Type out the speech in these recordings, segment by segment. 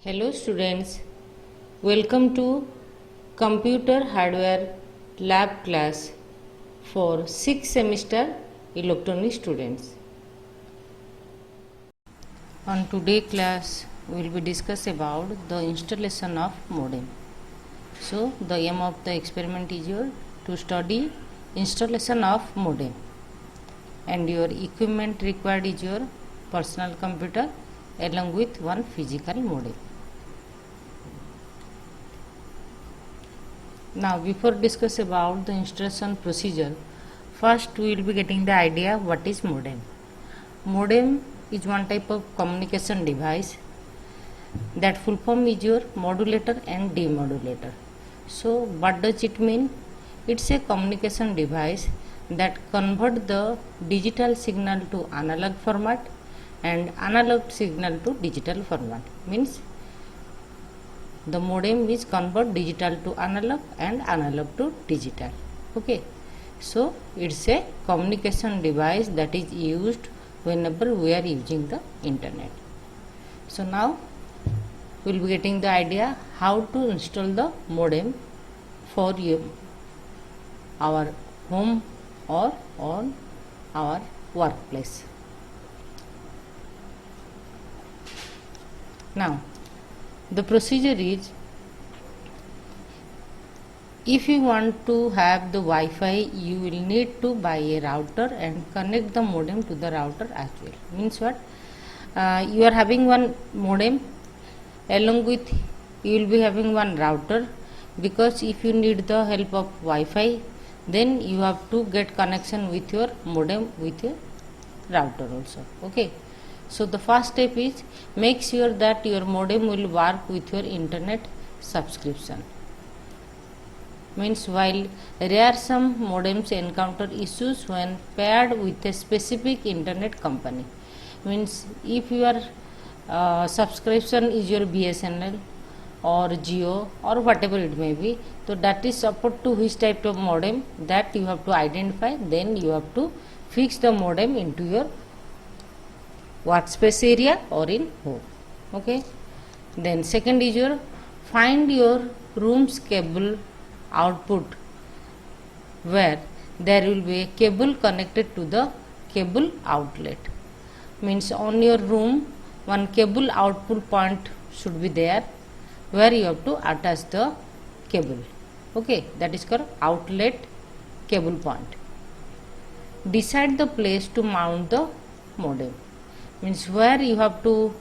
Hello students, welcome to Computer Hardware Lab class for 6th semester electronic students. On today class, we will be discuss about the installation of modem. So the aim of the experiment is to study installation of modem, and your equipment required is your personal computer along with one physical modem. Now before discuss about the installation procedure, first we will be getting the idea what is modem. Modem is one type of communication device that full form is your modulator and demodulator. So what does it mean? It's a communication device that convert the digital signal to analog format and analog signal to digital format. Means the modem is convert digital to analog and analog to digital. Okay, so it's a communication device that is used whenever we are using the internet. So now we will be getting the idea how to install the modem for our home or on our workplace. Now the procedure is, if you want to have the Wi-Fi, you will need to buy a router and connect the modem to the router as well. Means what? You are having one modem, along with you will be having one router, because if you need the help of Wi-Fi, then you have to get connection with your modem with a router also. Okay. So the first step is make sure that your modem will work with your internet subscription. Means while rare some modems encounter issues when paired with a specific internet company. Means if your subscription is your BSNL or Jio or whatever it may be, so that is support to which type of modem, that you have to identify. Then you have to fix the modem into your workspace area or in home. Okay. Then second is your find your room's cable output where there will be a cable connected to the cable outlet. Means on your room one cable output point should be there where you have to attach the cable. Okay, that is called outlet cable point. Decide the place to mount the modem. Means where you have to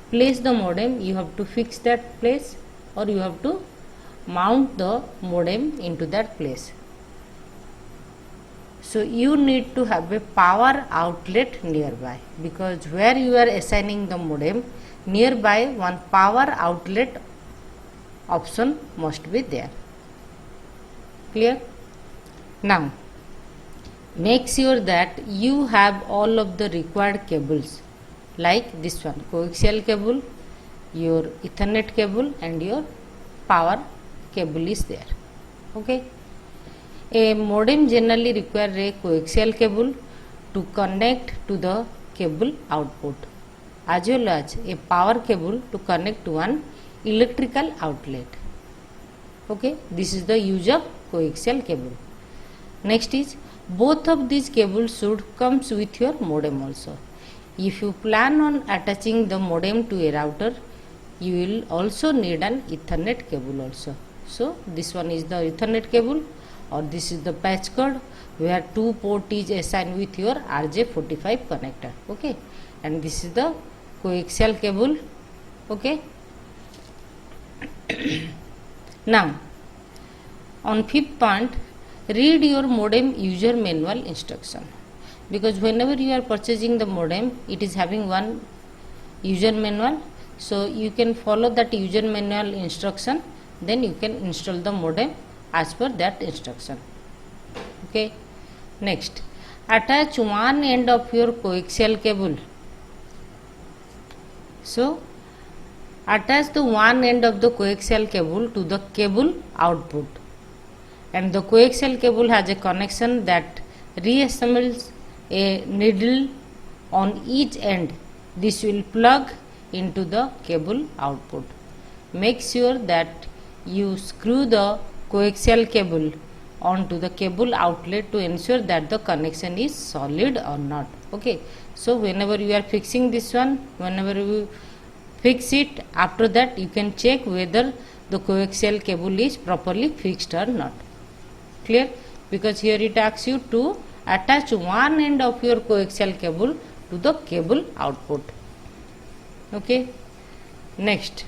place the modem, you have to fix that place or you have to mount the modem into that place. So you need to have a power outlet nearby, because where you are assigning the modem, nearby one power outlet option must be there. Clear? Now make sure that you have all of the required cables, like this one, coaxial cable, your Ethernet cable and your power cable is there. Okay. A modem generally requires a coaxial cable to connect to the cable output, as well as a power cable to connect to one electrical outlet. Okay, this is the use of coaxial cable. Next is both of these cables should comes with your modem also. If you plan on attaching the modem to a router, you will also need an Ethernet cable also. So this one is the Ethernet cable, or this is the patch cord where 2 port is assigned with your RJ45 connector. Okay, and this is the coaxial cable. Okay. Now on fifth point, read your modem user manual instruction, because whenever you are purchasing the modem, it is having one user manual. So you can follow that user manual instruction, then you can install the modem as per that instruction. Okay. Next, attach one end of your coaxial cable. So attach the one end of the coaxial cable to the cable output, and the coaxial cable has a connection that reassembles a needle on each end. This will plug into the cable output. make sure that you screw the coaxial cable onto the cable outlet to ensure that the connection is solid or not. Okay, so whenever you are fixing this one, whenever you fix it, after that you can check whether the coaxial cable is properly fixed or not. Clear? Because here it asks you to attach one end of your coaxial cable to the cable output. Okay, next,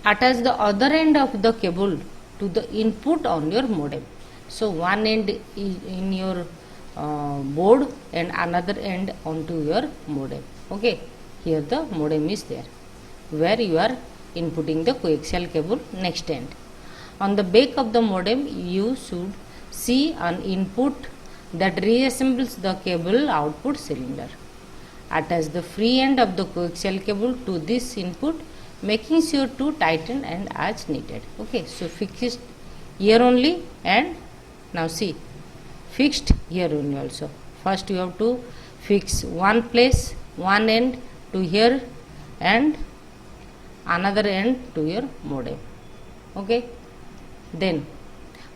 attach the other end of the cable to the input on your modem. So one end is in your board and another end onto your modem. Okay, here the modem is there where you are inputting the coaxial cable next end. On the back of the modem you should see an input that reassembles the cable output cylinder. Attach the free end of the coaxial cable to this input, making sure to tighten and as needed. Okay, so fixed here only, and now see, fixed here only also. First you have to fix one place, one end to here and another end to your modem. Okay, then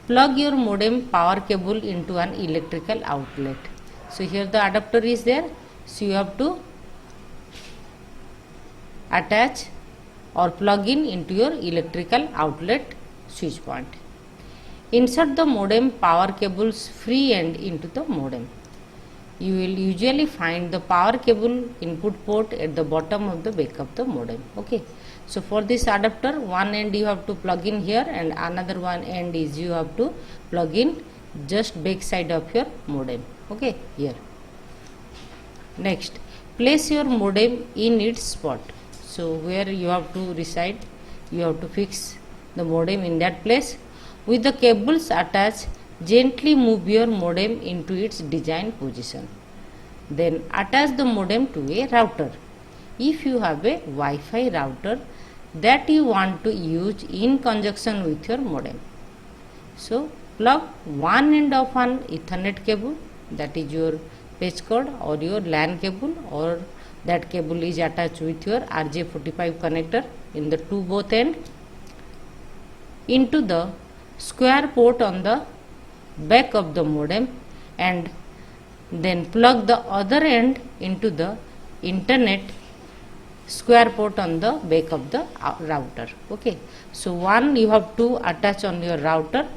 plug your modem power cable into an electrical outlet. So here the adapter is there, so you have to attach or plug in into your electrical outlet switch point. Insert the modem power cable's free end into the modem. You will usually find the power cable input port at the bottom of the back of the modem. Okay, so for this adapter, one end you have to plug in here and another one end is you have to plug in just back side of your modem. Okay, here. Next, place your modem in its spot. So where you have to reside, you have to fix the modem in that place. With the cables attached, gently move your modem into its designed position. Then attach the modem to a router. If you have a Wi-Fi router that you want to use in conjunction with your modem, so plug one end of an Ethernet cable, that is your patch cord or your LAN cable, or that cable is attached with your RJ45 connector in the both end, into the square port on the back of the modem, and then plug the other end into the internet square port on the back of the router. Okay, so one you have to attach on your router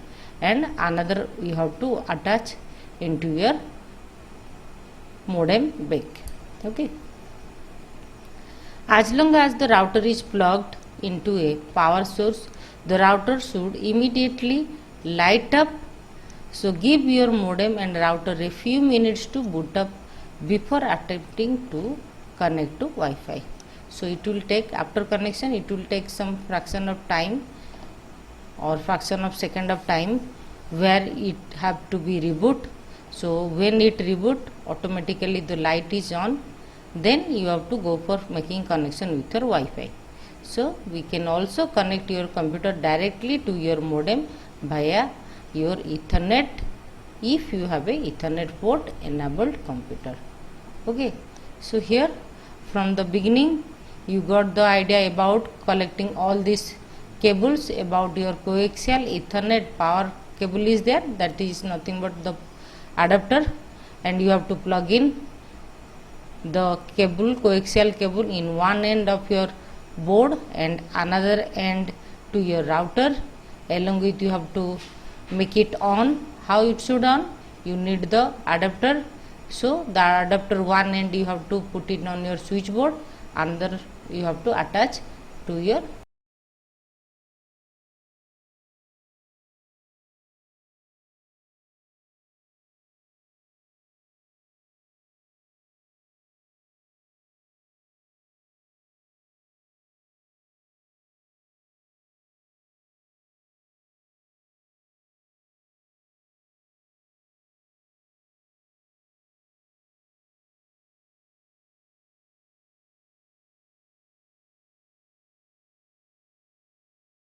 and another you have to attach into your modem back. Okay, as long as the router is plugged into a power source, the router should immediately light up. So give your modem and router a few minutes to boot up before attempting to connect to Wi-Fi. So it will take, after connection, it will take some fraction of time or fraction of second of time where it have to be reboot. So when it reboot, automatically the light is on, then you have to go for making connection with your Wi-Fi. So we can also connect your computer directly to your modem via your Ethernet if you have a Ethernet port enabled computer. Okay, so here from the beginning you got the idea about collecting all these cables, about your coaxial Ethernet power cable is there, that is nothing but the adapter, and you have to plug in the cable, coaxial cable, in one end of your board and another end to your router. Along with you have to make it on. How it should on? You need the adapter. So the adapter one end you have to put it on your switchboard, another you have to attach to your